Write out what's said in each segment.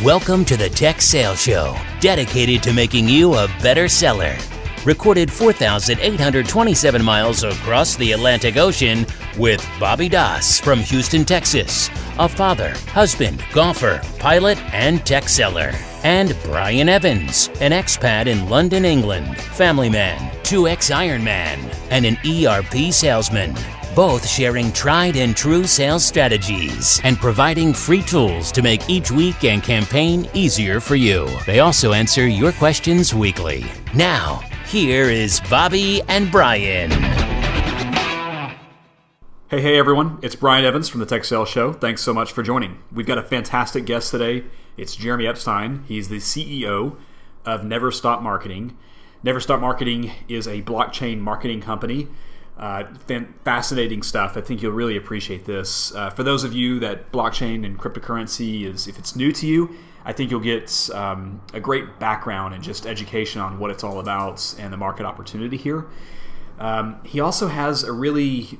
Welcome to the Tech Sales Show, dedicated to making you a better seller. Recorded 4,827 miles across the Atlantic Ocean with Bobby Doss from Houston, Texas, a father, husband, golfer, pilot, and tech seller. And Brian Evans, an expat in London, England, family man, 2X Ironman, and an ERP salesman. Both sharing tried and true sales strategies and providing free tools to make each week and campaign easier for you. They also answer your questions weekly. Now, here is Bobby and Brian. Hey everyone, it's Brian Evans from the Tech Sales Show. Thanks so much for joining. We've got a fantastic guest today. It's Jeremy Epstein. He's the CEO of Never Stop Marketing. Never Stop Marketing is a blockchain marketing company. Fascinating stuff. I think you'll really appreciate this. For those of you that blockchain and cryptocurrency if it's new to you, I think you'll get a great background and just education on what it's all about and the market opportunity here. He also has a really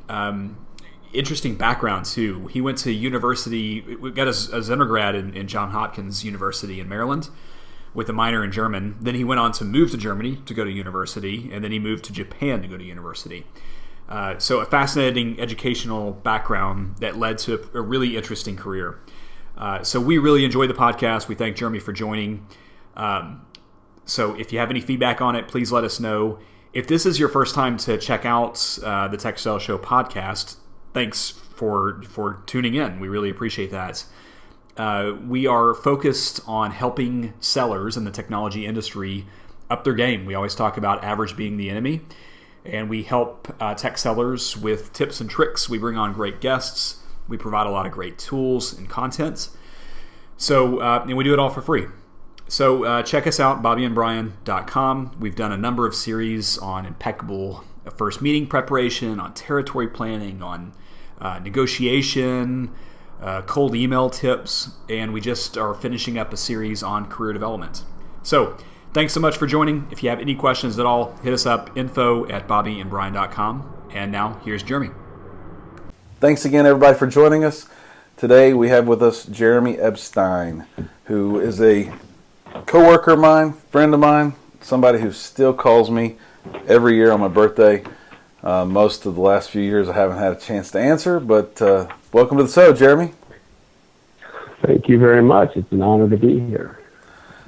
interesting background too. He went to university, got his undergrad in Johns Hopkins University in Maryland with a minor in German. Then he went on to move to Germany to go to university, and then he moved to Japan to go to university. So a fascinating educational background that led to a really interesting career. So we really enjoyed the podcast. We thank Jeremy for joining. So if you have any feedback on it, please let us know. If this is your first time to check out the Tech Sales Show podcast, thanks for tuning in. We really appreciate that. We are focused on helping sellers in the technology industry up their game. We always talk about average being the enemy. And we help tech sellers with tips and tricks. We bring on great guests. We provide a lot of great tools and content. So, and we do it all for free. So check us out, bobbyandbrian.com. We've done a number of series on impeccable first meeting preparation, on territory planning, on negotiation, cold email tips, and we just are finishing up a series on career development. So, thanks so much for joining. If you have any questions at all, hit us up, info@bobbyandbrian.com. And now, here's Jeremy. Thanks again, everybody, for joining us. Today, we have with us Jeremy Epstein, who is a coworker of mine, friend of mine, somebody who still calls me every year on my birthday. Most of the last few years, I haven't had a chance to answer, but welcome to the show, Jeremy. Thank you very much. It's an honor to be here.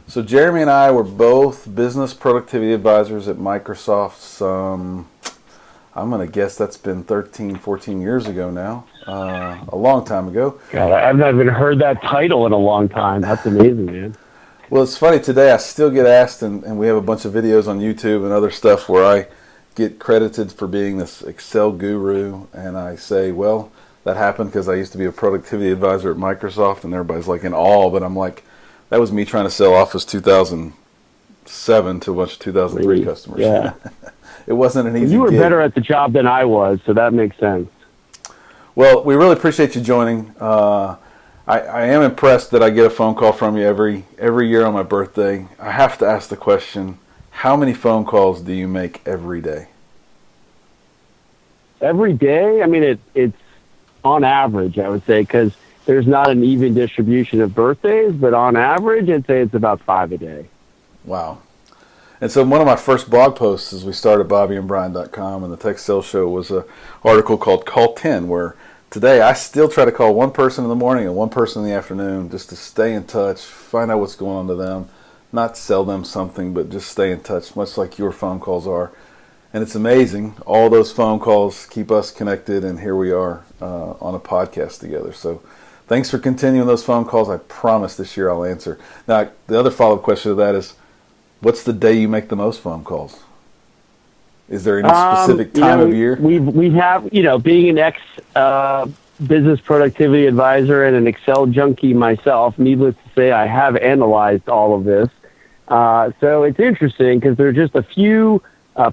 So Jeremy and I were both business productivity advisors at Microsoft I'm going to guess that's been 13, 14 years ago now, a long time ago. God, I've not even heard that title in a long time. That's amazing, man. Well, it's funny, today I still get asked, and we have a bunch of videos on YouTube and other stuff where I get credited for being this Excel guru, and I say, well, that happened because I used to be a productivity advisor at Microsoft, and everybody's like in awe, but I'm like, that was me trying to sell Office 2007 to a bunch of 2003 customers. Yeah. It wasn't an easy You were gig. better at the job than I was, so that makes sense. Well, we really appreciate you joining. I am impressed that I get a phone call from you every year on my birthday. I have to ask the question, how many phone calls do you make every day? Every day? I mean, it's on average, I would say, because there's not an even distribution of birthdays, but on average, I'd say it's about 5 a day. Wow. And so one of my first blog posts as we started bobbyandbrian.com and the Tech Sales Show was an article called Call 10, where today I still try to call one person in the morning and one person in the afternoon just to stay in touch, find out what's going on to them, not sell them something, but just stay in touch, much like your phone calls are. And it's amazing. All those phone calls keep us connected, and here we are on a podcast together. So thanks for continuing those phone calls. I promise this year I'll answer. Now, the other follow-up question to that is, what's the day you make the most phone calls? Is there any specific time of year? We have, being an ex-business productivity advisor and an Excel junkie myself, needless to say, I have analyzed all of this. So it's interesting because there are just a few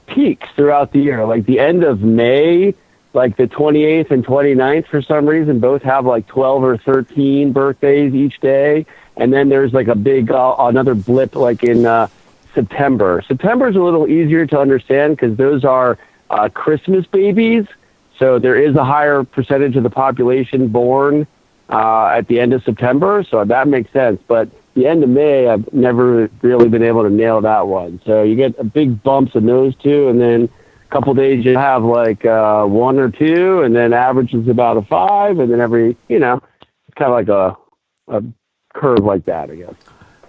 peaks throughout the year. Like the end of May, like the 28th and 29th, for some reason, both have like 12 or 13 birthdays each day. And then there's like a big, another blip like in September. September is a little easier to understand because those are Christmas babies. So there is a higher percentage of the population born at the end of September, so that makes sense. But the end of May, I've never really been able to nail that one. So you get a big bumps in those two, and then a couple days you have like 1 or 2, and then average is about a 5, and then every, it's kind of like a curve like that, I guess.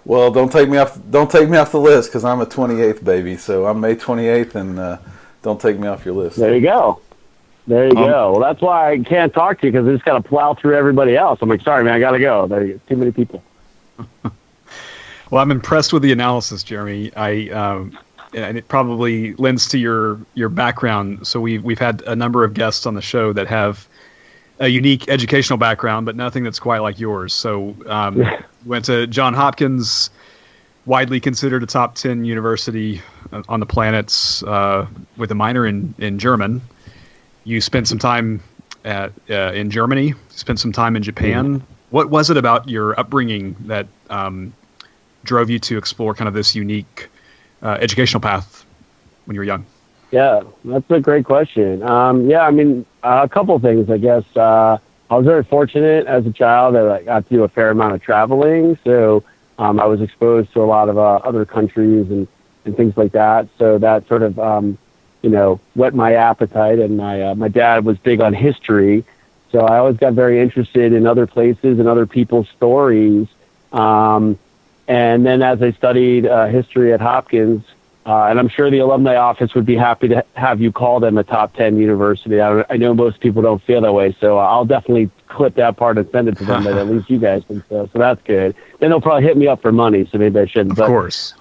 Well, don't take me off the list, because I'm a 28th baby. So I'm May 28th, and don't take me off your list. There you go. There you go. Well, that's why I can't talk to you, because I just got to plow through everybody else. I'm like, sorry, man, I got to go. There's too many people. Well, I'm impressed with the analysis, Jeremy. And it probably lends to your background. So we've had a number of guests on the show that have a unique educational background, but nothing that's quite like yours. So went to Johns Hopkins, widely considered a top 10 university on the planet, with a minor in German. You spent some time in Germany, spent some time in Japan. Mm-hmm. What was it about your upbringing that drove you to explore kind of this unique educational path when you were young? Yeah, that's a great question. A couple of things, I guess. I was very fortunate as a child that I got to do a fair amount of traveling. So I was exposed to a lot of other countries and things like that. So that sort of whet my appetite, and my dad was big on history, so I always got very interested in other places and other people's stories. And then as I studied history at Hopkins, and I'm sure the alumni office would be happy to have you call them a top 10 university. I know most people don't feel that way, so I'll definitely clip that part and send it to them, but at least you guys think so. So that's good. Then they'll probably hit me up for money, so maybe I shouldn't. Of course.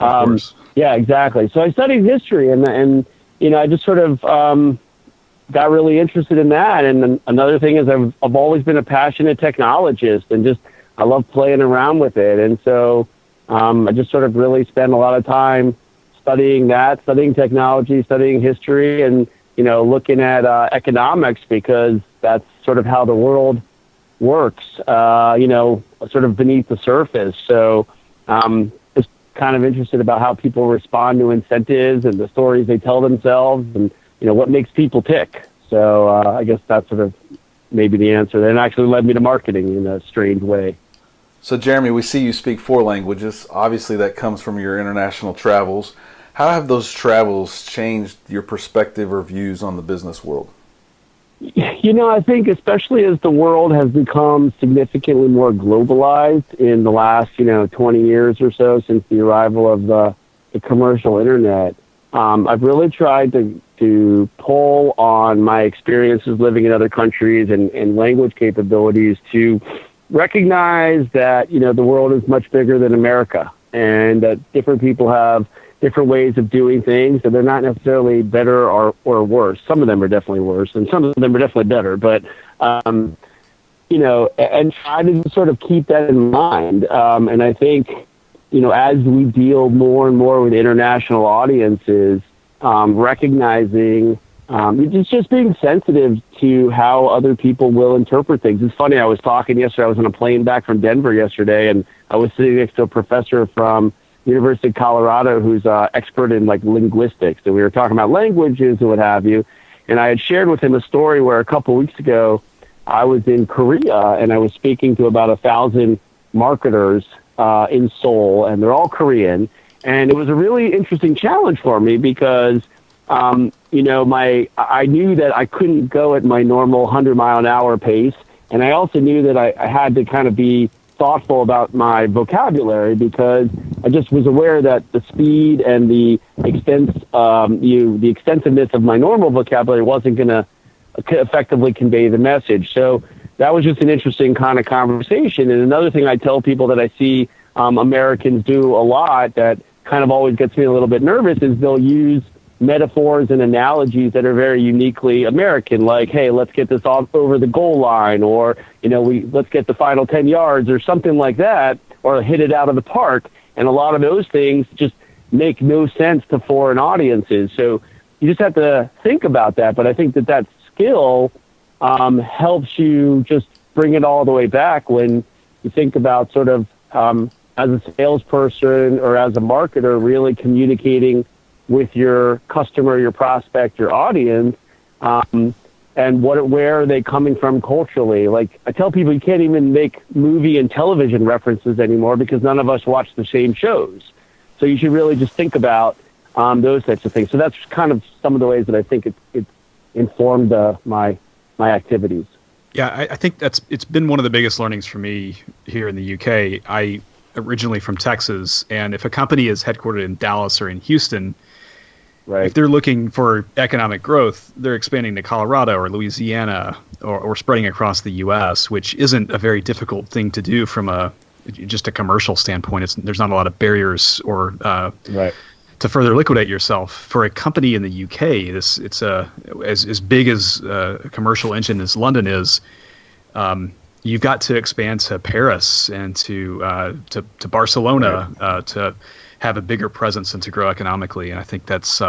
Yeah, exactly. So I studied history, and I just sort of got really interested in that. And another thing is I've always been a passionate technologist, and I love playing around with it. And so I just sort of really spent a lot of time studying technology, studying history, and, looking at economics, because that's sort of how the world works, sort of beneath the surface. So just kind of interested about how people respond to incentives and the stories they tell themselves, and, what makes people tick. So I guess that's sort of maybe the answer. And actually led me to marketing in a strange way. So, Jeremy, we see you speak 4 languages. Obviously, that comes from your international travels. How have those travels changed your perspective or views on the business world? I think especially as the world has become significantly more globalized in the last, 20 years or so since the arrival of the commercial internet, I've really tried to pull on my experiences living in other countries and language capabilities to recognize that, the world is much bigger than America, and that different people have different ways of doing things, and they're not necessarily better or worse. Some of them are definitely worse, and some of them are definitely better. But, and try to sort of keep that in mind. And I think, as we deal more and more with international audiences, recognizing just being sensitive to how other people will interpret things. It's funny, I was talking yesterday, I was on a plane back from Denver yesterday, and I was sitting next to a professor from University of Colorado who's expert in linguistics, and we were talking about languages and what have you. And I had shared with him a story where a couple weeks ago I was in Korea, and I was speaking to about 1,000 marketers in Seoul, and they're all Korean. And it was a really interesting challenge for me because I knew that I couldn't go at my normal 100-mile-an-hour pace, and I also knew that I had to kind of be thoughtful about my vocabulary, because I just was aware that the speed and the extensiveness of my normal vocabulary wasn't going to effectively convey the message. So that was just an interesting kind of conversation. And another thing I tell people that I see Americans do a lot that kind of always gets me a little bit nervous is they'll use metaphors and analogies that are very uniquely American, like, hey, let's get this off over the goal line, or, let's get the final 10 yards or something like that, or hit it out of the park. And a lot of those things just make no sense to foreign audiences. So you just have to think about that. But I think that skill helps you just bring it all the way back when you think about sort of as a salesperson or as a marketer really communicating with your customer, your prospect, your audience. and where are they coming from culturally? Like, I tell people you can't even make movie and television references anymore because none of us watch the same shows. So you should really just think about those types of things. So that's kind of some of the ways that I think it informed my activities. Yeah, I think it's been one of the biggest learnings for me here in the UK. I originally from Texas, and if a company is headquartered in Dallas or in Houston, right, if they're looking for economic growth, they're expanding to Colorado or Louisiana or spreading across the U.S., which isn't a very difficult thing to do from just a commercial standpoint. There's not a lot of barriers or right. to further liquidate yourself. For a company in the UK, it's as big as a commercial engine as London is. You've got to expand to Paris and to Barcelona to have a bigger presence and to grow economically. And I think that's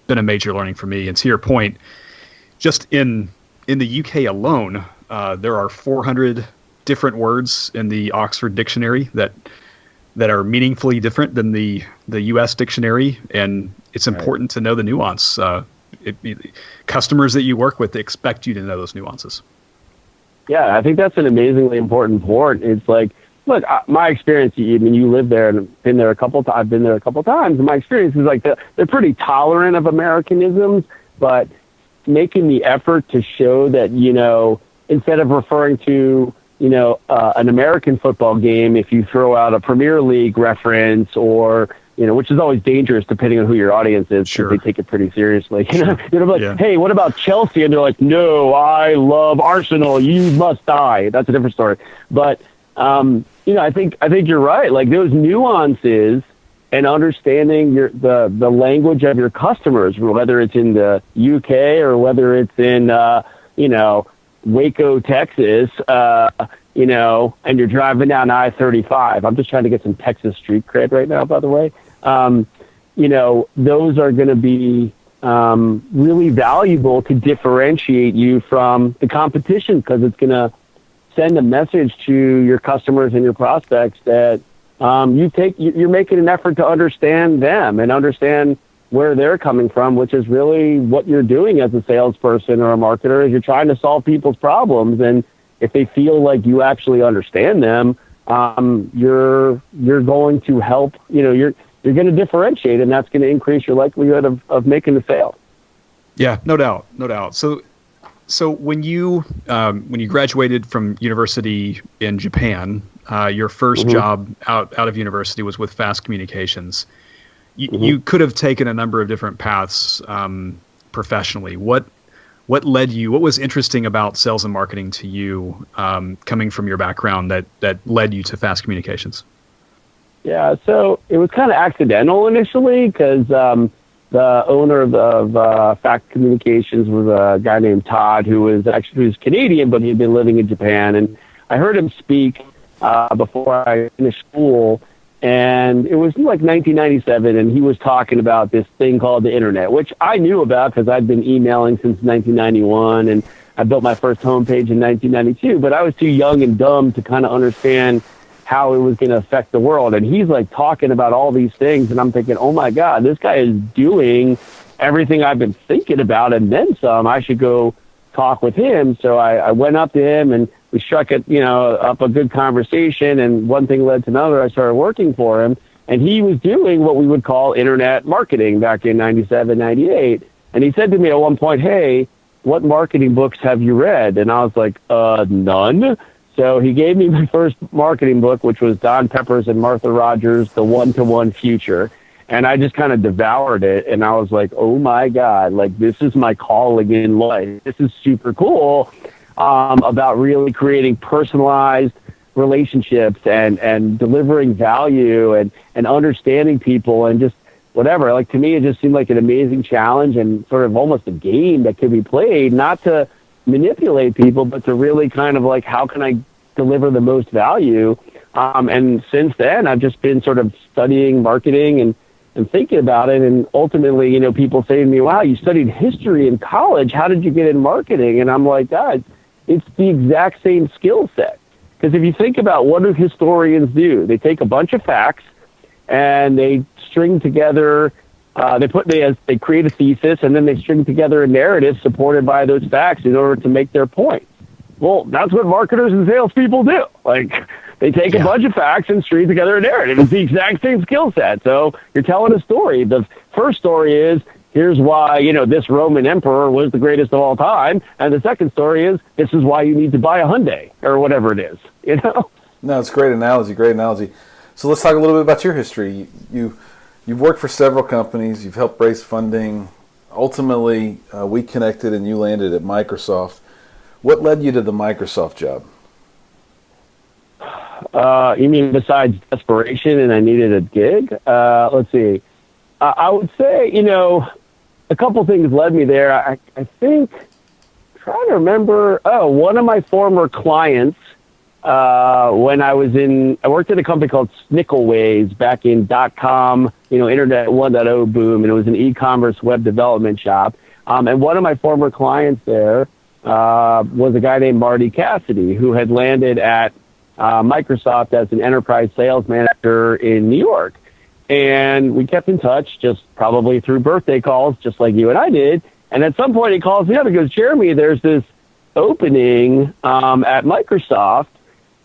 been a major learning for me. And to your point, just in the UK alone, there are 400 different words in the Oxford Dictionary that are meaningfully different than the U.S. dictionary, and it's important to know the nuance. Customers that you work with expect you to know those nuances. Yeah, I think that's an amazingly important point. It's like, look, my experience, I mean, you live there and been there a couple times. I've been there a couple times, and my experience is like they're pretty tolerant of Americanisms, but making the effort to show that, instead of referring to, an American football game, if you throw out a Premier League reference or, which is always dangerous depending on who your audience is, because they take it pretty seriously. You're like, hey, what about Chelsea? And they're like, no, I love Arsenal. You must die. That's a different story. But, I think you're right. Like, those nuances and understanding the language of your customers, whether it's in the UK or whether it's in, Waco, Texas, and you're driving down I-35. I'm just trying to get some Texas street cred right now, by the way. Those are going to be really valuable to differentiate you from the competition, because it's going to send a message to your customers and your prospects that you're making an effort to understand them and understand where they're coming from, which is really what you're doing as a salesperson or a marketer, is you're trying to solve people's problems. And if they feel like you actually understand them, you're going to help, you're going to differentiate, and that's going to increase your likelihood of making the sale. Yeah, no doubt. So when you graduated from university in Japan, your first job out of university was with Fast Communications. You could have taken a number of different paths professionally. What led you? What was interesting about sales and marketing to you, coming from your background, that led you to Fast Communications? Yeah, so it was kind of accidental initially, because the owner of Fast Communications was a guy named Todd, who was Canadian, but he had been living in Japan, and I heard him speak before I finished school. And it was like 1997, and he was talking about this thing called the internet, which I knew about because I'd been emailing since 1991, and I built my first homepage in 1992, but I was too young and dumb to kind of understand how it was going to affect the world. And he's like talking about all these things, and I'm thinking, oh my God, this guy is doing everything I've been thinking about and then some. I should go talk with him. So I went up to him, and we struck up a good conversation, and one thing led to another. I started working for him, and he was doing what we would call internet marketing back in 97, 98. And he said to me at one point, hey, what marketing books have you read? And I was like, none. So he gave me my first marketing book, which was Don Peppers and Martha Rogers, The One-to-One Future. And I just kind of devoured it, and I was like, oh my God, like, this is my calling in life. This is super cool. About really creating personalized relationships and delivering value and understanding people and just whatever. Like, to me, it just seemed like an amazing challenge and sort of almost a game that could be played, not to manipulate people, but to really kind of like, how can I deliver the most value? And since then, I've just been sort of studying marketing and thinking about it. And ultimately, people say to me, wow, you studied history in college. How did you get in marketing? And I'm like, God, it's the exact same skill set. Because if you think about what do historians do, they take a bunch of facts and they string together they create a thesis, and then they string together a narrative supported by those facts in order to make their point. Well, that's what marketers and salespeople do. Like, they take a bunch of facts and string together a narrative. It's the exact same skill set. So you're telling a story. The first story is, here's why, this Roman emperor was the greatest of all time. And the second story is, this is why you need to buy a Hyundai or whatever it is, No, it's a great analogy. So let's talk a little bit about your history. You've worked for several companies. You've helped raise funding. Ultimately, we connected and you landed at Microsoft. What led you to the Microsoft job? You mean besides desperation and I needed a gig? Let's see. I would say, a couple things led me there. I think, trying to remember, one of my former clients, when I worked at a company called Snickelways back in .com, Internet 1.0 boom, and it was an e-commerce web development shop. And one of my former clients there was a guy named Marty Cassidy, who had landed at Microsoft as an enterprise sales manager in New York. And we kept in touch, just probably through birthday calls, just like you and I did. And at some point he calls me up and goes, Jeremy, there's this opening at Microsoft.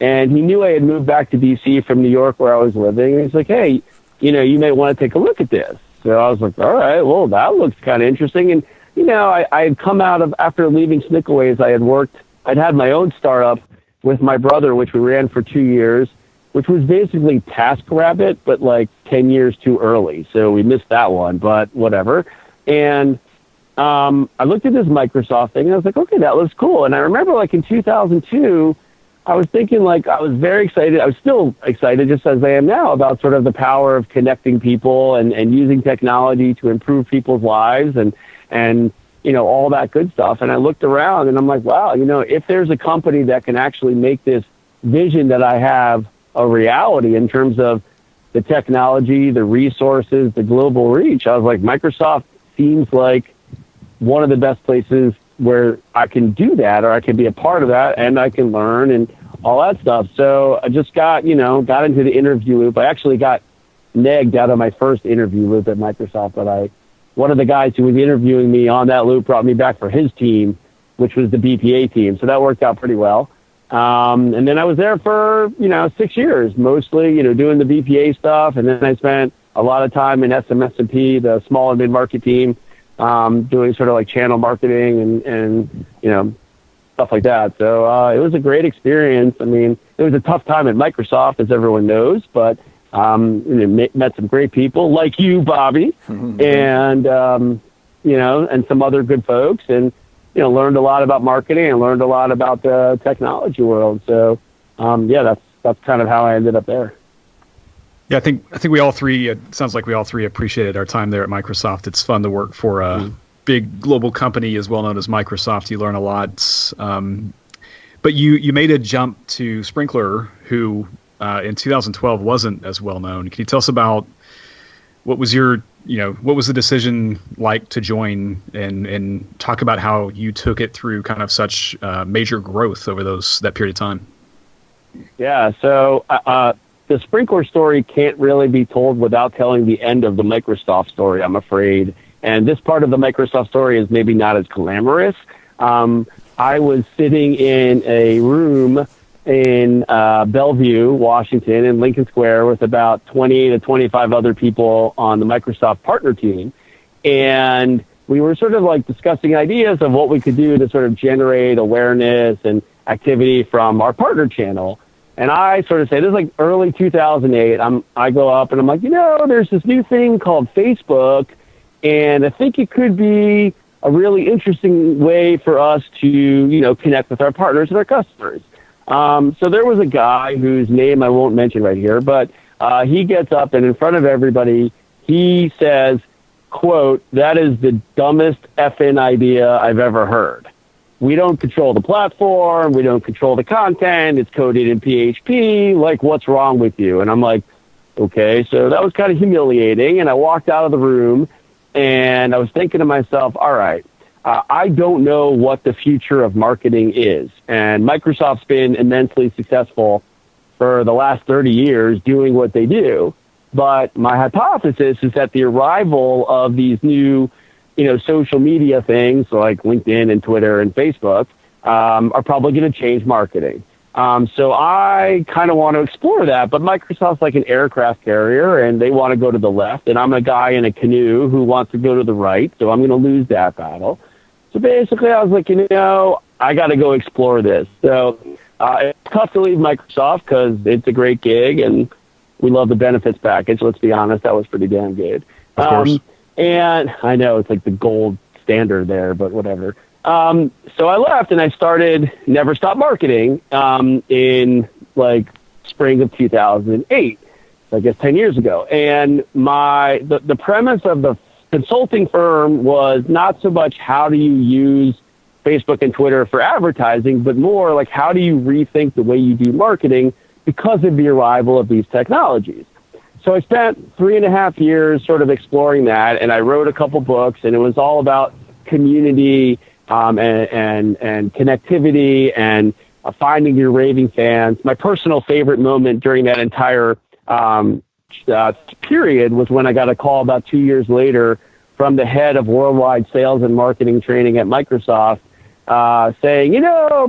And he knew I had moved back to DC from New York where I was living. And he's like, hey, you may want to take a look at this. So I was like, all right, well, that looks kind of interesting. And, I had come out of, after leaving Snickelways, I'd had my own startup with my brother, which we ran for 2 years, which was basically TaskRabbit, but like 10 years too early. So we missed that one, but whatever. And I looked at this Microsoft thing, and I was like, okay, that looks cool. And I remember, like, in 2002, I was thinking, like, I was very excited. I was still excited, just as I am now, about sort of the power of connecting people and using technology to improve people's lives and all that good stuff. And I looked around, and I'm like, wow, if there's a company that can actually make this vision that I have a reality in terms of the technology, the resources, the global reach, I was like, Microsoft seems like one of the best places where I can do that, or I can be a part of that, and I can learn and all that stuff. So I just got into the interview loop. I actually got negged out of my first interview loop at Microsoft, but one of the guys who was interviewing me on that loop brought me back for his team, which was the BPA team. So that worked out pretty well. And then I was there for, 6 years, mostly, doing the BPA stuff. And then I spent a lot of time in SMS&P, the small and mid-market team, doing sort of like channel marketing and stuff like that. So it was a great experience. I mean, it was a tough time at Microsoft, as everyone knows, but met some great people like you, Bobby, and, and some other good folks. And, learned a lot about marketing and learned a lot about the technology world. So, that's kind of how I ended up there. Yeah, I think we all three, it sounds like we all three appreciated our time there at Microsoft. It's fun to work for a big global company as well known as Microsoft. You learn a lot. But you made a jump to Sprinkler, who in 2012 wasn't as well known. Can you tell us about what was what was the decision like to join, and talk about how you took it through kind of such major growth over that period of time? Yeah, so the Sprinkler story can't really be told without telling the end of the Microsoft story, I'm afraid. And this part of the Microsoft story is maybe not as glamorous. I was sitting in a room in Bellevue, Washington, in Lincoln Square with about 20 to 25 other people on the Microsoft partner team. And we were sort of like discussing ideas of what we could do to sort of generate awareness and activity from our partner channel. And I sort of say, this is like early 2008. I go up and I'm like, there's this new thing called Facebook, and I think it could be a really interesting way for us to, connect with our partners and our customers. So there was a guy whose name I won't mention right here, but he gets up and in front of everybody, he says, quote, "That is the dumbest effing idea I've ever heard. We don't control the platform. We don't control the content. It's coded in PHP. Like, what's wrong with you?" And I'm like, okay. So that was kind of humiliating. And I walked out of the room and I was thinking to myself, all right, I don't know what the future of marketing is. And Microsoft's been immensely successful for the last 30 years doing what they do. But my hypothesis is that the arrival of these new, social media things like LinkedIn and Twitter and Facebook are probably going to change marketing. So I kind of want to explore that, but Microsoft's like an aircraft carrier and they want to go to the left, and I'm a guy in a canoe who wants to go to the right, so I'm going to lose that battle. So basically I was like, I got to go explore this. So it's tough to leave Microsoft because it's a great gig and we love the benefits package. Let's be honest, that was pretty damn good. Of course. And I know it's like the gold standard there, but whatever. So I left and I started Never Stop Marketing in like spring of 2008, I guess 10 years ago. And the premise of the consulting firm was not so much how do you use Facebook and Twitter for advertising, but more like how do you rethink the way you do marketing because of the arrival of these technologies. So I spent 3.5 years sort of exploring that, and I wrote a couple books, and it was all about community and connectivity and finding your raving fans. My personal favorite moment during that entire period was when I got a call about 2 years later from the head of worldwide sales and marketing training at Microsoft saying,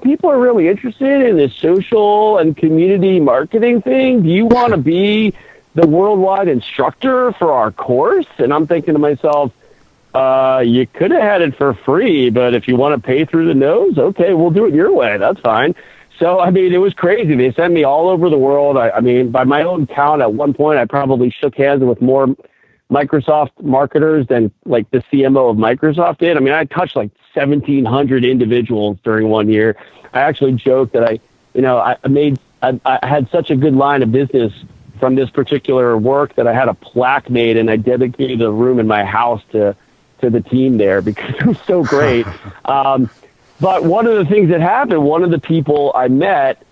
people are really interested in this social and community marketing thing. Do you want to be the worldwide instructor for our course? And I'm thinking to myself, you could have had it for free, but if you want to pay through the nose, okay, we'll do it your way. That's fine. So, it was crazy. They sent me all over the world. By my own count, at one point, I probably shook hands with more Microsoft marketers than like the CMO of Microsoft did. I touched like 1,700 individuals during 1 year. I actually joked that I had such a good line of business from this particular work that I had a plaque made and I dedicated a room in my house to the team there because it was so great. But one of the things that happened, one of the people I met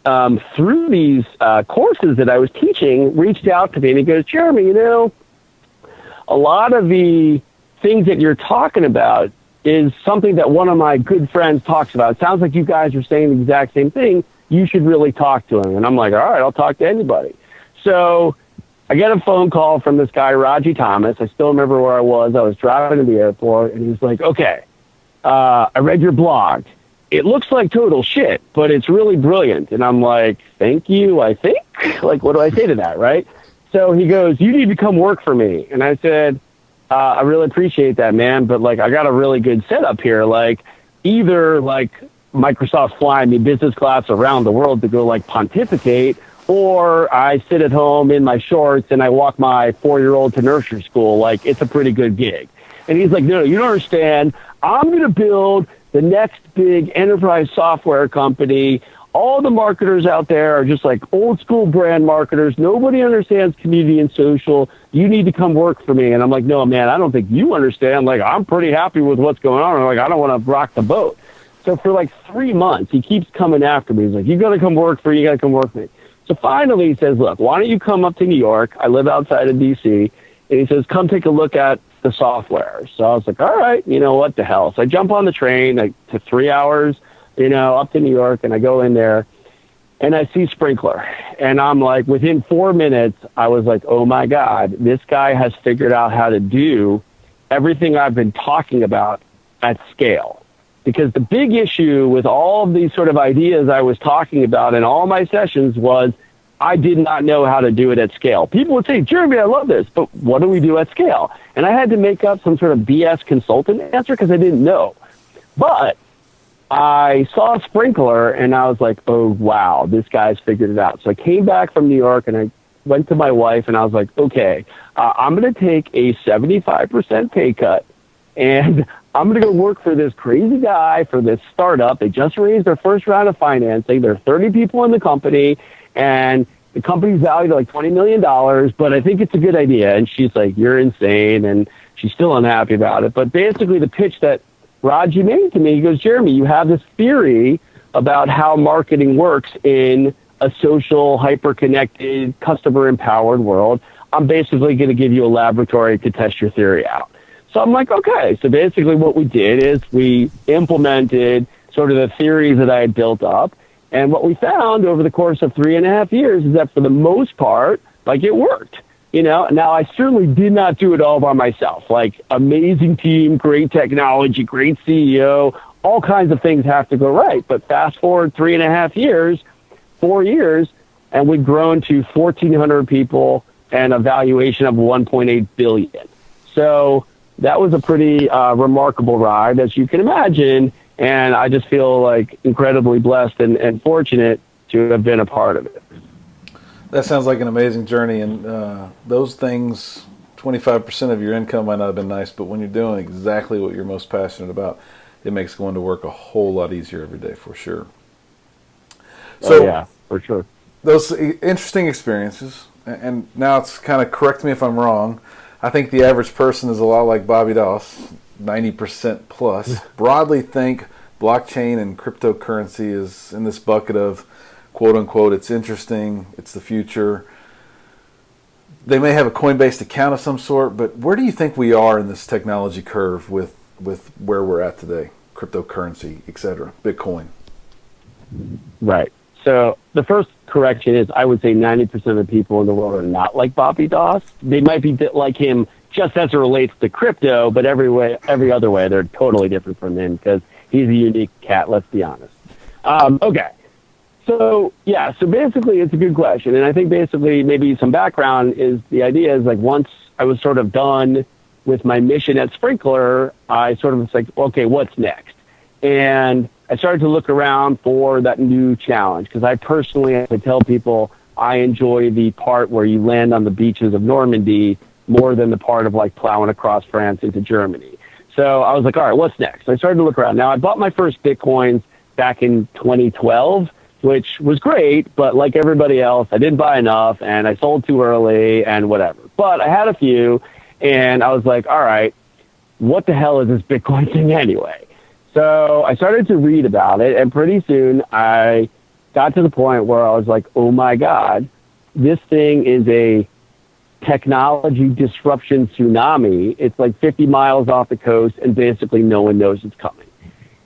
through these courses that I was teaching reached out to me and he goes, Jeremy, a lot of the things that you're talking about is something that one of my good friends talks about. It sounds like you guys are saying the exact same thing. You should really talk to him. And I'm like, all right, I'll talk to anybody. So I get a phone call from this guy, Raji Thomas. I still remember where I was. I was driving to the airport, and he's like, okay, I read your blog. It looks like total shit, but it's really brilliant. And I'm like, thank you, I think. Like, what do I say to that, right? So he goes, you need to come work for me. And I said, I really appreciate that, man, but like I got a really good setup here. Like either like Microsoft's flying me business class around the world to go like pontificate, or I sit at home in my shorts and I walk my 4-year-old to nursery school. Like it's a pretty good gig. And he's like, no, you don't understand. I'm going to build the next big enterprise software company. All the marketers out there are just like old school brand marketers. Nobody understands community and social. You need to come work for me. And I'm like, no, man, I don't think you understand. Like, I'm pretty happy with what's going on. I'm like, I don't want to rock the boat. So for like 3 months, he keeps coming after me. He's like, you got to come work for me. You got to come work for me. So finally he says, look, why don't you come up to New York? I live outside of DC. And he says, come take a look at the software. So I was like, all right, what the hell? So I jump on the train to 3 hours, up to New York, and I go in there and I see Sprinkler. And I'm like, within 4 minutes, I was like, oh my God, this guy has figured out how to do everything I've been talking about at scale. Because the big issue with all of these sort of ideas I was talking about in all my sessions was I did not know how to do it at scale. People would say, Jeremy, I love this, but what do we do at scale? And I had to make up some sort of BS consultant answer because I didn't know. But I saw Sprinkler and I was like, oh, wow, this guy's figured it out. So I came back from New York and I went to my wife and I was like, okay, I'm going to take a 75% pay cut and I'm going to go work for this crazy guy for this startup. They just raised their first round of financing. There are 30 people in the company and the company's valued at like $20 million, but I think it's a good idea. And she's like, you're insane. And she's still unhappy about it. But basically the pitch that Raji made to me, he goes, Jeremy, you have this theory about how marketing works in a social, hyper-connected, customer-empowered world. I'm basically going to give you a laboratory to test your theory out. So I'm like, okay. So basically what we did is we implemented sort of the theories that I had built up. And what we found over the course of 3.5 years is that for the most part, like it worked. Now I certainly did not do it all by myself. Like, amazing team, great technology, great CEO, all kinds of things have to go right. But fast forward 3.5 years, 4 years, and we've grown to 1,400 people and a valuation of 1.8 billion. So that was a pretty remarkable ride, as you can imagine. And I just feel like incredibly blessed and fortunate to have been a part of it. That sounds like an amazing journey, and those things, 25% of your income might not have been nice, but when you're doing exactly what you're most passionate about, it makes going to work a whole lot easier every day, for sure. So, yeah, for sure. Those interesting experiences, and now it's kind of, correct me if I'm wrong, I think the average person is a lot like Bobby Doss, 90% plus. Broadly think blockchain and cryptocurrency is in this bucket of, quote unquote, it's interesting, it's the future. They may have a Coinbase account of some sort, but where do you think we are in this technology curve with where we're at today? Cryptocurrency, etc., Bitcoin. Right. So the first correction is I would say 90% of the people in the world are not like Bobby Doss. They might be like him just as it relates to crypto, but every other way, they're totally different from him because he's a unique cat, let's be honest. Okay. So basically it's a good question. And I think basically maybe some background is the idea is like once I was sort of done with my mission at Sprinkler, I sort of was like, okay, what's next? And I started to look around for that new challenge because I personally, I tell people I enjoy the part where you land on the beaches of Normandy more than the part of like plowing across France into Germany. So I was like, all right, what's next? So I started to look around. Now I bought my first Bitcoins back in 2012, which was great, but like everybody else, I didn't buy enough and I sold too early and whatever. But I had a few and I was like, all right, what the hell is this Bitcoin thing anyway? So I started to read about it, and pretty soon I got to the point where I was like, oh my God, this thing is a technology disruption tsunami. It's like 50 miles off the coast, and basically no one knows it's coming.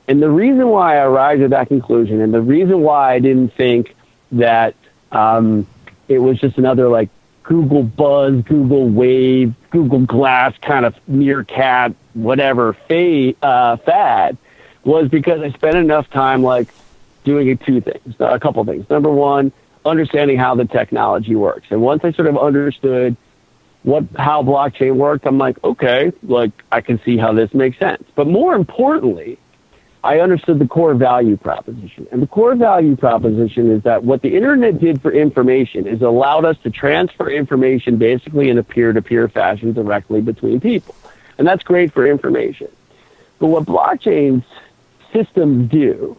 And the reason why I arrived at that conclusion, and the reason why I didn't think that it was just another like Google Buzz, Google Wave, Google Glass kind of meerkat, whatever fad, was because I spent enough time like doing a couple things. Number one, understanding how the technology works. And once I sort of understood how blockchain worked, I'm like, okay, like I can see how this makes sense. But more importantly, I understood the core value proposition. And the core value proposition is that what the internet did for information is allowed us to transfer information basically in a peer-to-peer fashion directly between people. And that's great for information. But what blockchains systems do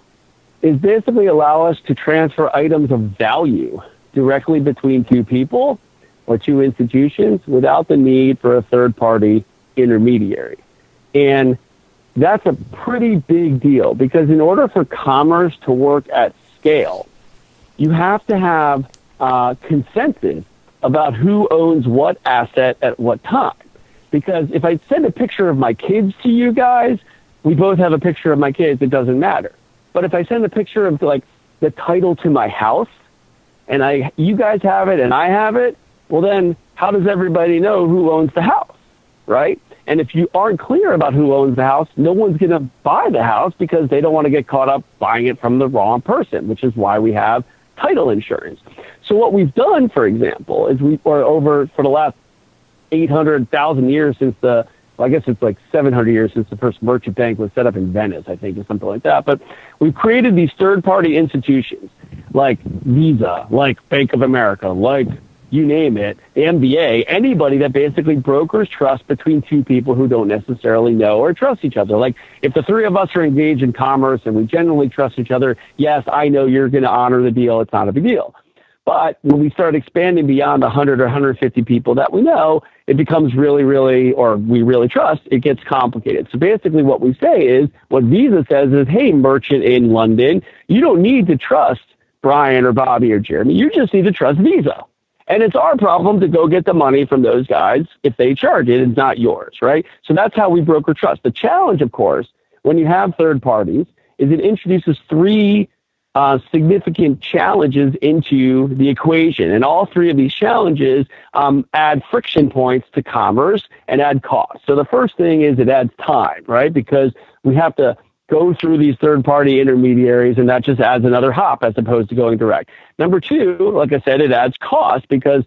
is basically allow us to transfer items of value directly between two people or two institutions without the need for a third-party intermediary. And that's a pretty big deal because in order for commerce to work at scale, you have to have consensus about who owns what asset at what time. Because if I send a picture of my kids to you guys, we both have a picture of my kids, it doesn't matter. But if I send a picture of like the title to my house and you guys have it and I have it, well then how does everybody know who owns the house, right? And if you aren't clear about who owns the house, no one's going to buy the house because they don't want to get caught up buying it from the wrong person, which is why we have title insurance. So what we've done, for example, is for the last 800,000 years since I guess it's like 700 years since the first merchant bank was set up in Venice, I think, or something like that. But we've created these third-party institutions like Visa, like Bank of America, like you name it, the MBA, anybody that basically brokers trust between two people who don't necessarily know or trust each other. Like if the three of us are engaged in commerce and we generally trust each other, yes, I know you're going to honor the deal. It's not a big deal. But when we start expanding beyond 100 or 150 people that we know, it becomes really, really, or we really trust, it gets complicated. So basically what we say is, what Visa says is, hey, merchant in London, you don't need to trust Brian or Bobby or Jeremy. You just need to trust Visa. And it's our problem to go get the money from those guys. If they charge it, it's not yours, right? So that's how we broker trust. The challenge, of course, when you have third parties, is it introduces three significant challenges into the equation. And all three of these challenges add friction points to commerce and add cost. So the first thing is it adds time, right? Because we have to go through these third-party intermediaries, and that just adds another hop as opposed to going direct. Number two, like I said, it adds cost because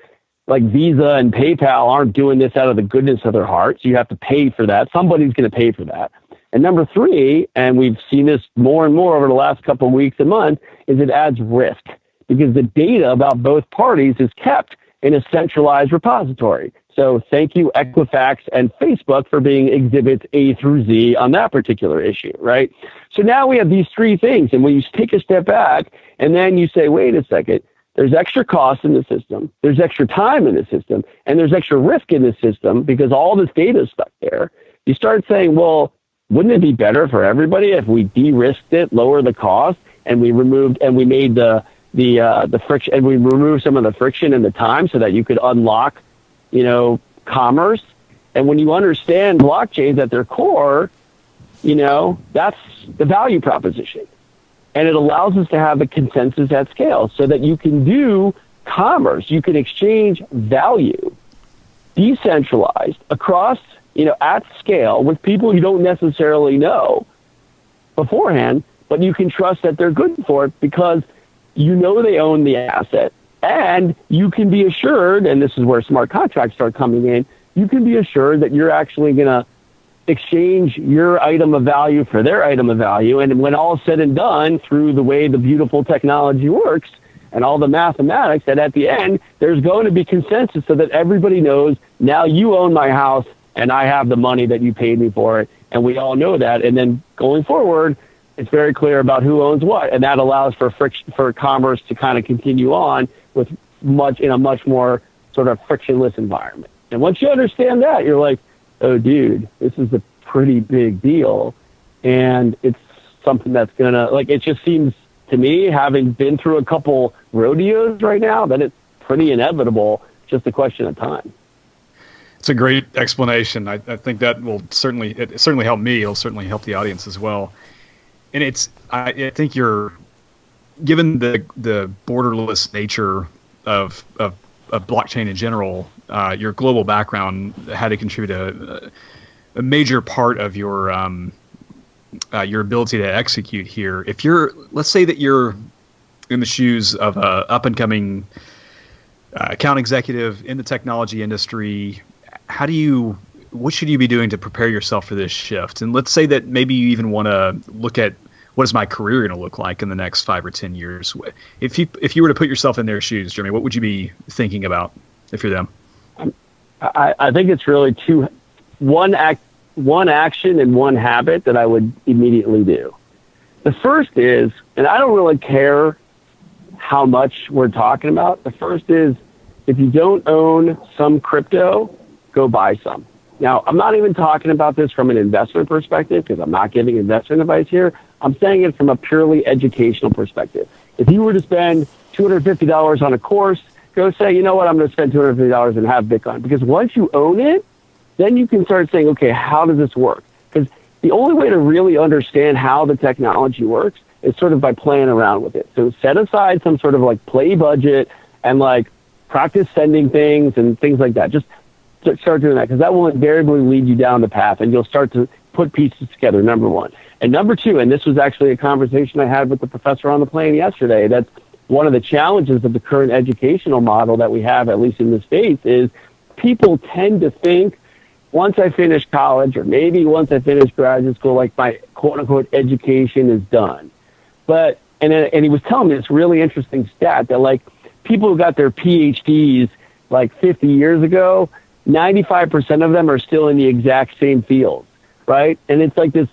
like Visa and PayPal aren't doing this out of the goodness of their hearts. You have to pay for that. Somebody's going to pay for that. And number three, and we've seen this more and more over the last couple of weeks and months, is it adds risk because the data about both parties is kept in a centralized repository. So thank you, Equifax and Facebook, for being exhibits A through Z on that particular issue, right? So now we have these three things. And when you take a step back and then you say, wait a second, there's extra cost in the system, there's extra time in the system, and there's extra risk in the system because all this data is stuck there. You start saying, well, wouldn't it be better for everybody if we de-risked it, lower the cost, and we removed and we made the friction, and we removed some of the friction and the time so that you could unlock, commerce? And when you understand blockchains at their core, that's the value proposition. And it allows us to have a consensus at scale so that you can do commerce, you can exchange value, decentralized across at scale with people you don't necessarily know beforehand, but you can trust that they're good for it because they own the asset. And you can be assured, and this is where smart contracts start coming in, you can be assured that you're actually going to exchange your item of value for their item of value. And when all is said and done, through the way the beautiful technology works and all the mathematics, that at the end, there's going to be consensus so that everybody knows, now you own my house, and I have the money that you paid me for it, and we all know that. And then going forward, it's very clear about who owns what, and that allows for commerce to kind of continue on with in a much more sort of frictionless environment. And once you understand that, you're like, oh, dude, this is a pretty big deal, and it's something that's gonna it just seems to me, having been through a couple rodeos right now, that it's pretty inevitable, just a question of time. It's a great explanation. I think that will certainly help me. It'll certainly help the audience as well. And I think you're, given the borderless nature of blockchain in general, your global background had to contribute a major part of your ability to execute here. If let's say that you're in the shoes of a up and coming account executive in the technology industry, what should you be doing to prepare yourself for this shift? And let's say that maybe you even want to look at, what is my career going to look like in the next 5 or 10 years? If you were to put yourself in their shoes, Jeremy, what would you be thinking about if you're them? I think it's really one action and one habit that I would immediately do. The first is, and I don't really care how much we're talking about. The first is, if you don't own some crypto, go buy some. Now, I'm not even talking about this from an investment perspective because I'm not giving investment advice here. I'm saying it from a purely educational perspective. If you were to spend $250 on a course, go say, you know what, I'm going to spend $250 and have Bitcoin. Because once you own it, then you can start saying, okay, how does this work? Because the only way to really understand how the technology works is sort of by playing around with it. So set aside some sort of play budget and practice sending things and things like that. Just start doing that, because that will invariably lead you down the path and you'll start to put pieces together, number one. And number two, and this was actually a conversation I had with the professor on the plane yesterday, that's one of the challenges of the current educational model that we have, at least in the States, is people tend to think, once I finish college or maybe once I finish graduate school, my quote-unquote education is done. But and he was telling me this really interesting stat that people who got their PhDs 50 years ago, 95% of them are still in the exact same field, right? And it's this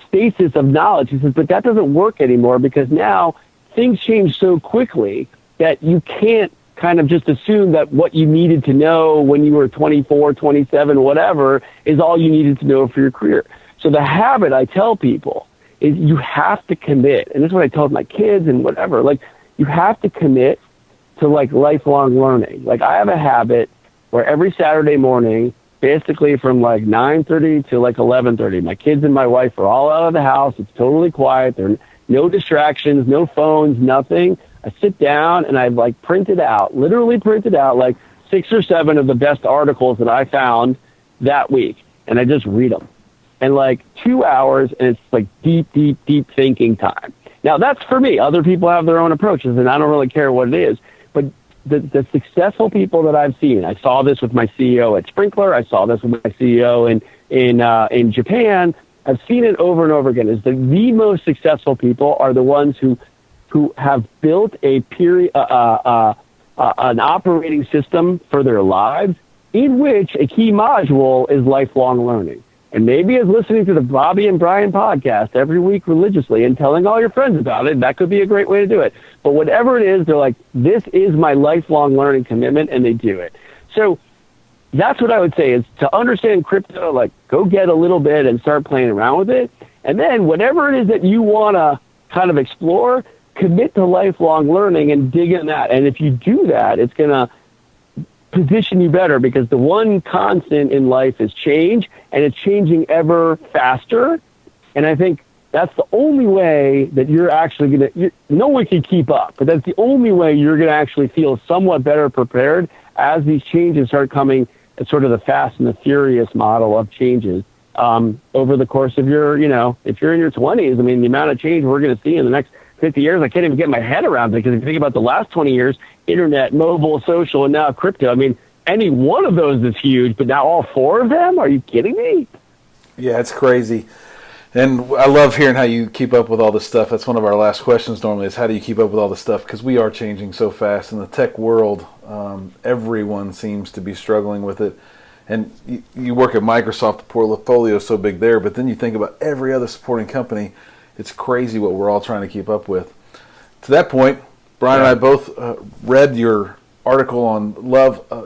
stasis of knowledge. He says, but that doesn't work anymore because now things change so quickly that you can't kind of just assume that what you needed to know when you were 24, 27, whatever, is all you needed to know for your career. So the habit I tell people is you have to commit. And this is what I tell my kids and whatever. You have to commit to lifelong learning. I have a habit where every Saturday morning, basically from 9:30 to 11:30, my kids and my wife are all out of the house. It's totally quiet. no distractions, no phones, nothing. I sit down and I've like literally printed out like 6 or 7 of the best articles that I found that week. And I just read them. And like 2 hours, and it's like deep thinking time. Now that's for me. Other people have their own approaches, and I don't really care what it is. But the successful people that I've seen, I saw this with my CEO at Sprinkler. I saw this with my CEO in Japan. I've seen it over and over again. Is the most successful people are the ones who have built an operating system for their lives in which a key module is lifelong learning. And maybe as listening to the Bobby and Brian podcast every week religiously and telling all your friends about it, that could be a great way to do it. But whatever it is, they're like, this is my lifelong learning commitment, and they do it. So that's what I would say is to understand crypto, like go get a little bit and start playing around with it. And then whatever it is that you want to kind of explore, commit to lifelong learning and dig in that. And if you do that, it's going to position you better, because the one constant in life is change, and it's changing ever faster. And I think that's the only way that you're actually going to, no one can keep up, but that's the only way you're going to actually feel somewhat better prepared as these changes start coming at sort of the fast and the furious model of changes over the course of your, if you're in your 20s, I mean, the amount of change we're going to see in the next 50 years, I can't even get my head around it, because if you think about the last 20 years, internet, mobile, social, and now crypto, I mean, any one of those is huge, but now all 4 of them? Are you kidding me? Yeah, it's crazy. And I love hearing how you keep up with all this stuff. That's one of our last questions normally, is how do you keep up with all this stuff? Because we are changing so fast in the tech world. Everyone seems to be struggling with it. And you work at Microsoft, the portfolio is so big there, but then you think about every other supporting company. It's crazy what we're all trying to keep up with. To that point, Brian and I both read your article on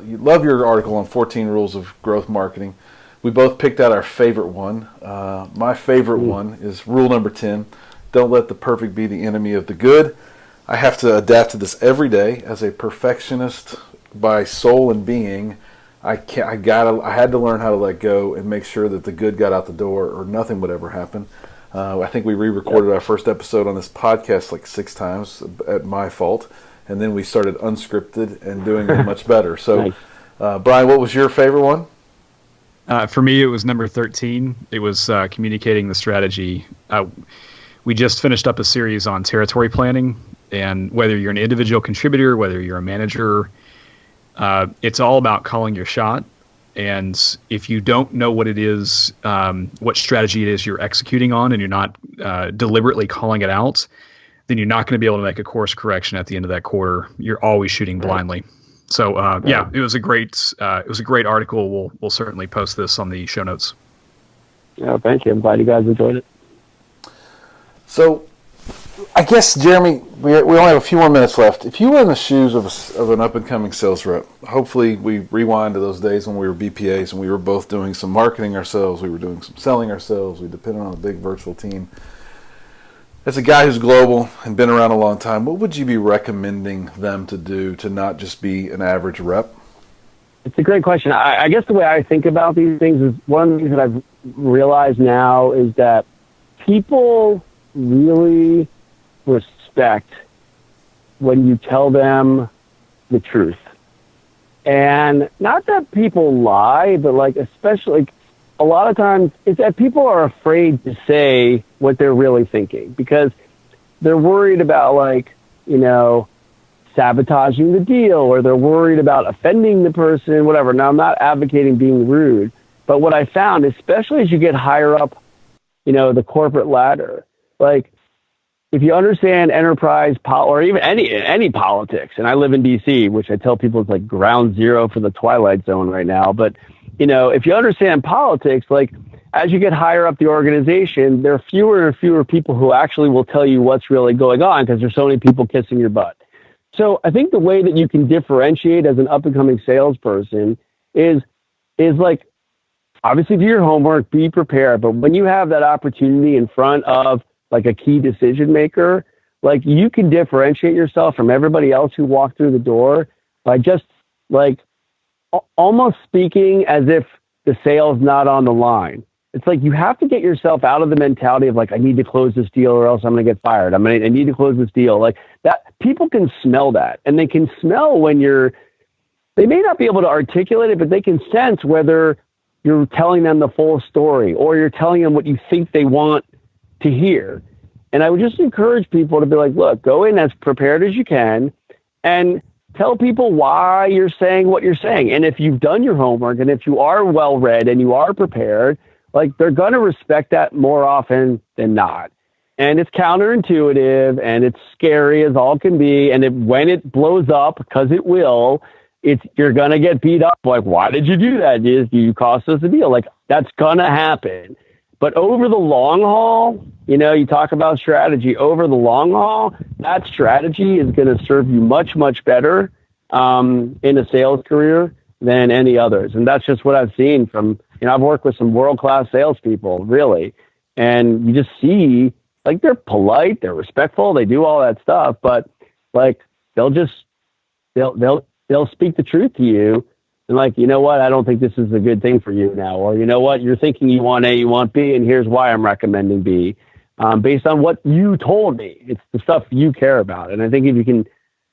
you love your article on 14 rules of growth marketing. We both picked out our favorite one. My favorite one is rule number 10. Don't let the perfect be the enemy of the good. I have to adapt to this every day as a perfectionist by soul and being. I had to learn how to let go and make sure that the good got out the door, or nothing would ever happen. I think we re-recorded our first episode on this podcast like 6 times at my fault, and then we started unscripted and doing it much better. So, nice. Brian, what was your favorite one? For me, it was number 13. It was communicating the strategy. We just finished up a series on territory planning, and whether you're an individual contributor, whether you're a manager, it's all about calling your shot. And if you don't know what it is, what strategy it is you're executing on, and you're not deliberately calling it out, then you're not going to be able to make a course correction at the end of that quarter. You're always shooting blindly. So it was a great article. We'll certainly post this on the show notes. Yeah, thank you. I'm glad you guys enjoyed it. So, I guess, Jeremy, we only have a few more minutes left. If you were in the shoes of an up-and-coming sales rep, hopefully we rewind to those days when we were BPAs and we were both doing some marketing ourselves, we were doing some selling ourselves, we depended on a big virtual team. As a guy who's global and been around a long time, what would you be recommending them to do to not just be an average rep? It's a great question. I guess the way I think about these things is, one of the things that I've realized now is that people really respect when you tell them the truth. And not that people lie, but like, especially a lot of times it's that people are afraid to say what they're really thinking, because they're worried about, like, sabotaging the deal, or they're worried about offending the person, whatever. Now, I'm not advocating being rude, but what I found, especially as you get higher up, the corporate ladder, like, if you understand enterprise or even any politics, and I live in DC, which I tell people is like ground zero for the Twilight Zone right now. But, if you understand politics, like, as you get higher up the organization, there are fewer and fewer people who actually will tell you what's really going on, because there's so many people kissing your butt. So I think the way that you can differentiate as an up and coming salesperson is like, obviously do your homework, be prepared. But when you have that opportunity in front of like a key decision maker, like, you can differentiate yourself from everybody else who walked through the door by just like almost speaking as if the sale's not on the line. it's like you have to get yourself out of the mentality of like, I need to close this deal or else I'm going to get fired. I need to close this deal. Like that, people can smell that, and they can smell when they may not be able to articulate it, but they can sense whether you're telling them the full story or you're telling them what you think they want to hear. And I would just encourage people to be like, look, go in as prepared as you can and tell people why you're saying what you're saying. And if you've done your homework and if you are well read and you are prepared, like they're going to respect that more often than not. And it's counterintuitive and it's scary as all can be. And when it blows up, because it will, you're going to get beat up. Like, why did you do that? You cost us a deal. Like, that's going to happen. But over the long haul, you talk about strategy. Over the long haul, that strategy is going to serve you much, much better in a sales career than any others. And that's just what I've seen from, I've worked with some world-class salespeople, really. And you just see, like, they're polite, they're respectful, they do all that stuff. But, like, they'll speak the truth to you. And like, you know what? I don't think this is a good thing for you now. Or you know what? You're thinking you want A, you want B, and here's why I'm recommending B. Based on what you told me. It's the stuff you care about. And I think if you can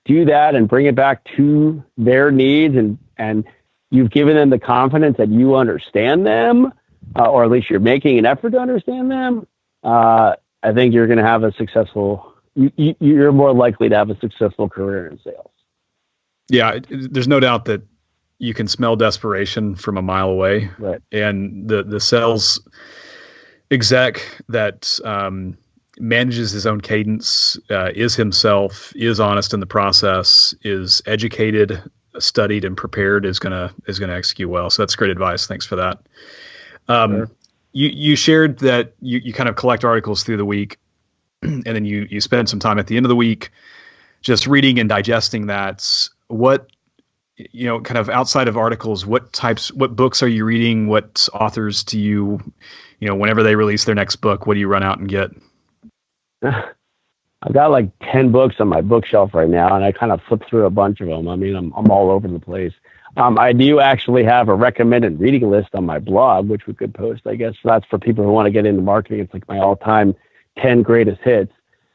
do that and bring it back to their needs and you've given them the confidence that you understand them, or at least you're making an effort to understand them, I think you're going to have you're more likely to have a successful career in sales. Yeah, there's no doubt that you can smell desperation from a mile away. Right. And the sales exec that manages his own cadence, is himself, is honest in the process, is educated, studied, and prepared, is gonna execute well. So that's great advice. Thanks for that. Sure. You shared that you kind of collect articles through the week, and then you spend some time at the end of the week just reading and digesting that. What, kind of outside of articles, what books are you reading? What authors do you, whenever they release their next book, what do you run out and get? I've got like 10 books on my bookshelf right now, and I kind of flip through a bunch of them. I'm all over the place. I do actually have a recommended reading list on my blog, which we could post, I guess. So that's for people who want to get into marketing. It's like my all-time 10 greatest hits.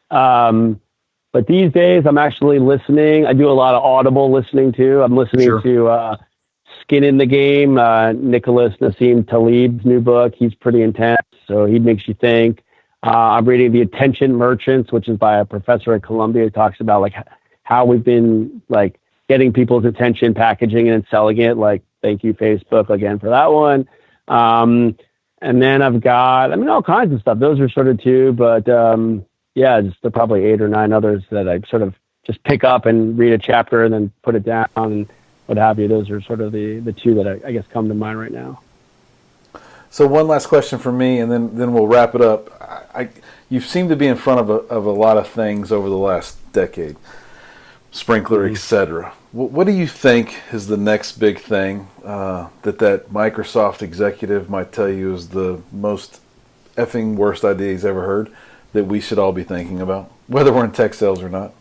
But these days, I'm actually listening. I do a lot of audible listening too. I'm listening to Skin in the Game, Nicholas Nassim Taleb's new book. He's pretty intense, so he makes you think. I'm reading The Attention Merchants, which is by a professor at Columbia. It talks about like how we've been like getting people's attention, packaging it and selling it. Like, thank you, Facebook, again for that one. And then I've got, all kinds of stuff. Those are sort of two, but yeah, just there are probably 8 or 9 others that I sort of just pick up and read a chapter and then put it down and what have you. Those are sort of the two that I guess come to mind right now. So one last question for me, and then we'll wrap it up. You seem to be in front of a lot of things over the last decade, Sprinkler, etc. What do you think is the next big thing that Microsoft executive might tell you is the most effing worst idea he's ever heard that we should all be thinking about, whether we're in tech sales or not?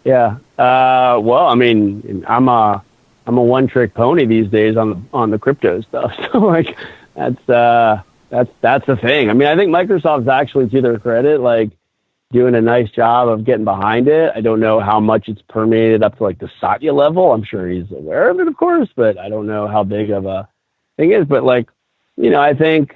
Yeah. Well, I'm a one-trick pony these days on the crypto stuff. So like that's the thing. I think Microsoft's actually, to their credit, like doing a nice job of getting behind it. I don't know how much it's permeated up to like the Satya level. I'm sure he's aware of it, of course, but I don't know how big of a thing it is. But like, I think,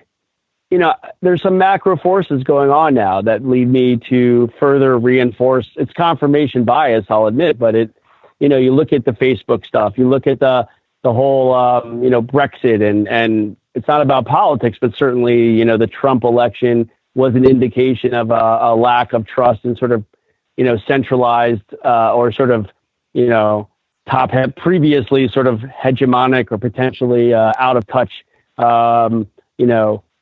there's some macro forces going on now that lead me to further reinforce its confirmation bias, I'll admit, but you look at the Facebook stuff, you look at the whole, Brexit and it's not about politics, but certainly, the Trump election was an indication of a lack of trust and sort of, centralized or sort of, previously sort of hegemonic or potentially out of touch,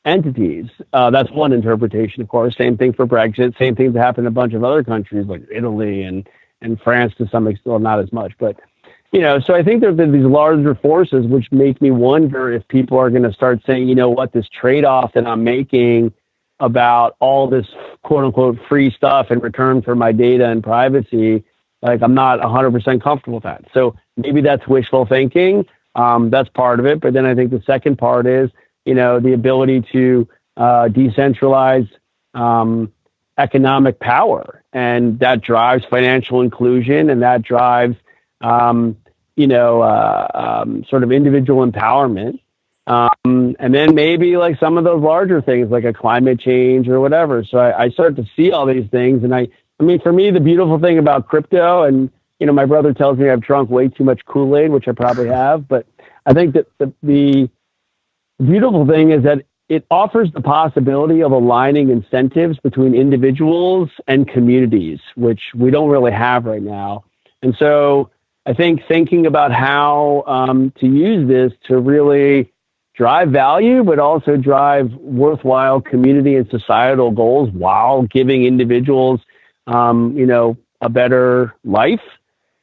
entities. That's one interpretation, of course. Same thing for Brexit. Same thing that happened in a bunch of other countries like Italy and France to some extent, well, not as much. But, so I think there have been these larger forces which make me wonder if people are going to start saying, this trade-off that I'm making about all this quote unquote free stuff in return for my data and privacy, like I'm not 100% comfortable with that. So maybe that's wishful thinking. That's part of it. But then I think the second part is the ability to decentralize economic power, and that drives financial inclusion, and that drives sort of individual empowerment. And then maybe like some of those larger things like a climate change or whatever. So I start to see all these things. And I mean, for me, the beautiful thing about crypto, and, my brother tells me I've drunk way too much Kool-Aid, which I probably have, but I think that the beautiful thing is that it offers the possibility of aligning incentives between individuals and communities, which we don't really have right now. And so I think thinking about how to use this to really drive value, but also drive worthwhile community and societal goals while giving individuals, a better life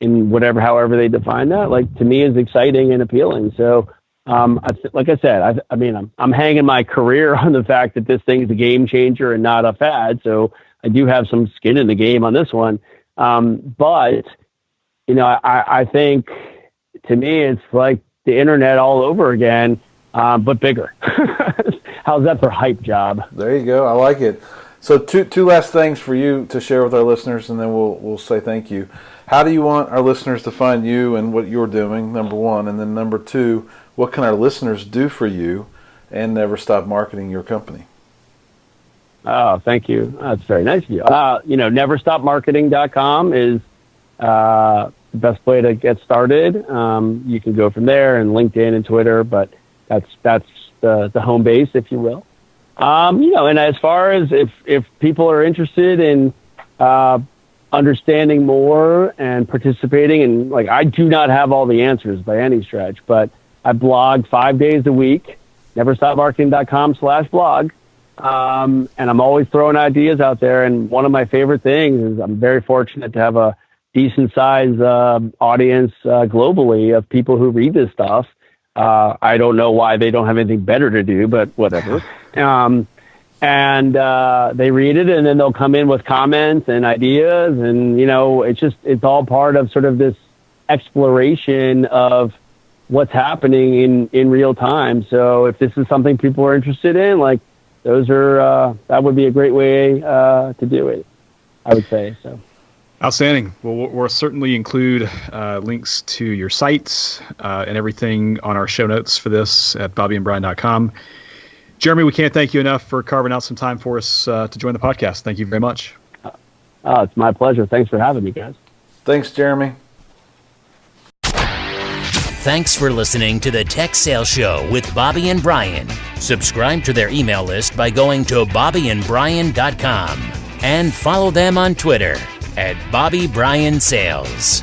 in however they define that, like, to me is exciting and appealing. So, like I said, I'm hanging my career on the fact that this thing is a game changer and not a fad. So I do have some skin in the game on this one. But, I think to me, it's like the internet all over again, but bigger. How's that for hype job? There you go. I like it. So two last things for you to share with our listeners, and then we'll say thank you. How do you want our listeners to find you and what you're doing, number one? And then number two, what can our listeners do for you and Never Stop Marketing your company? Oh, thank you. That's very nice of you. Neverstopmarketing.com is the best way to get started. You can go from there, and LinkedIn and Twitter, but that's the home base, if you will. And as far as if people are interested in understanding more and participating, and like, I do not have all the answers by any stretch, but I blog 5 days a week, neverstopmarketing.com/blog. And I'm always throwing ideas out there. And one of my favorite things is I'm very fortunate to have a decent sized audience globally of people who read this stuff. I don't know why they don't have anything better to do, but whatever. And they read it, and then they'll come in with comments and ideas. And, it's all part of sort of this exploration of what's happening in real time. So if this is something people are interested in, like, that would be a great way to do it, I would say. So. Outstanding. Well, we'll certainly include links to your sites and everything on our show notes for this at bobbyandbrian.com. Jeremy, we can't thank you enough for carving out some time for us to join the podcast. Thank you very much. It's my pleasure. Thanks for having me, guys. Thanks, Jeremy. Thanks for listening to the Tech Sales Show with Bobby and Brian. Subscribe to their email list by going to bobbyandbrian.com and follow them on Twitter at Bobby Brian Sales.